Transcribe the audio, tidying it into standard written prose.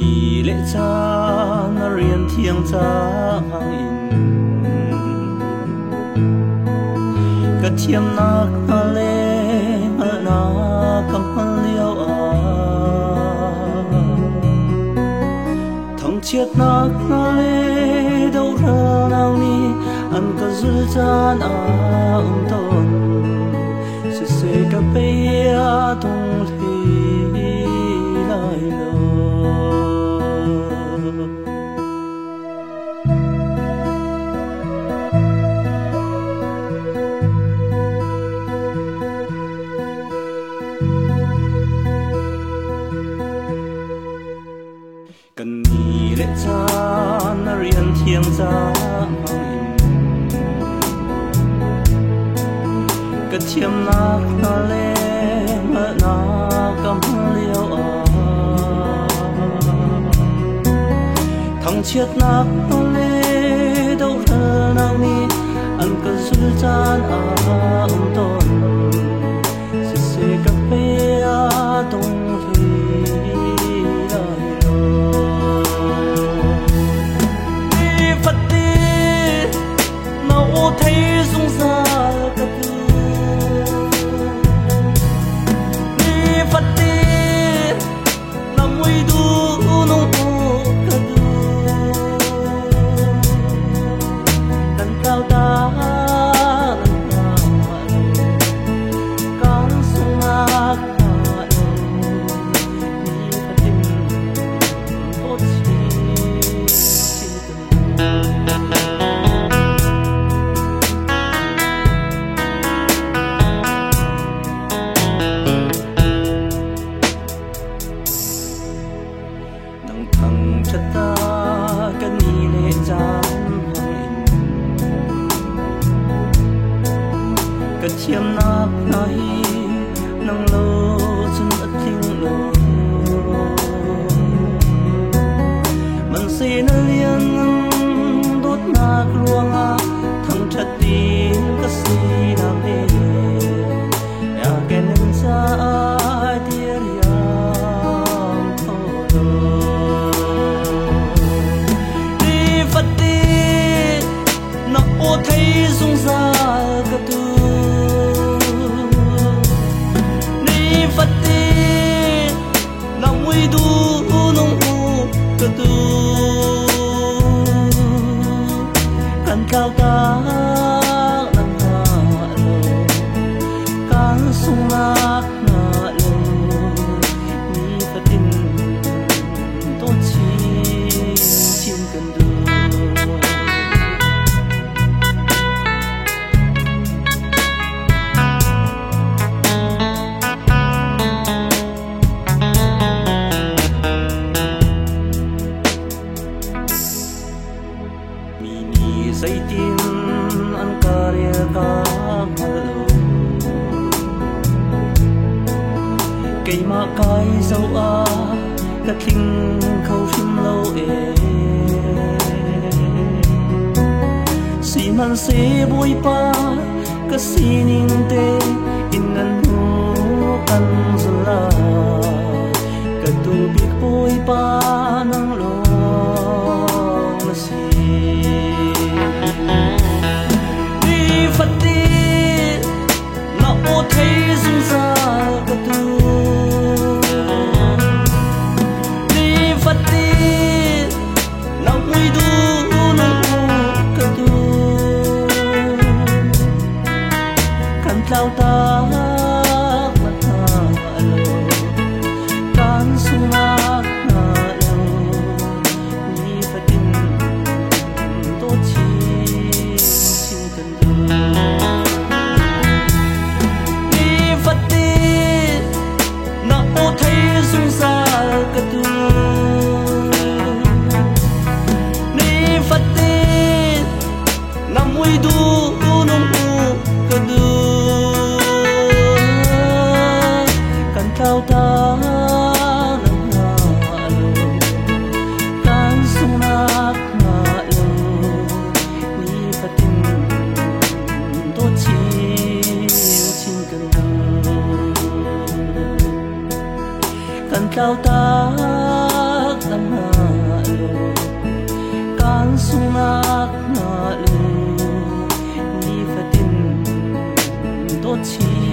mi lệ cha na rian thiang cha hang in ka thiam nak na le na kam han liao a thong chiat nak na le đâu ra nào ni an ka zul chan a ton se ka pe a tung thi lai lo cần mi lệ cha na rian thiang cha hang in ka thiam nak na le na kam liao a thang chiat nak na le đâu ra nào ni an ka zul chan a ton se ka pe a tung thi lai lo ni phật ti na o thấy sung sa ka tu ni phật ti na mui du nong ka tu kan cao ta thằng chất ta cái ni lệ dám hang in cái chiêm nắp nai nang lo chân ắt thinh lo mình xin liên đốt nát luang a thằng chất tin cái si nam đê ya cái nên sa tia o thấy dung ra ka tu ni phật ti na mui du nong ka tu kan cao ta nang ha lo kan sung nak na lo ni phật tin to chi chin kan du dây tin ăn cà ria cá malo cây mà cái dâu a cắt thinh khâu phim lâu e si man se bôi pa cái si ning te in an hu kan zula cái tu biết bôi pa nang lo na si ni phật ti na o thấy dung ra ka tu ni phật ti na mui du na ka tu kan tlau ta ma ta lo kan sung na lo ni phật tin to chi chin kan du ni phật ti na o thấy dung ra ka tu ni phật ti na mui du nong ka du kan cao ta nang ha lo kan sung nak na lo ni phật tin to chi chin kan du kan cao ta nang sunak na le ni fatin do chi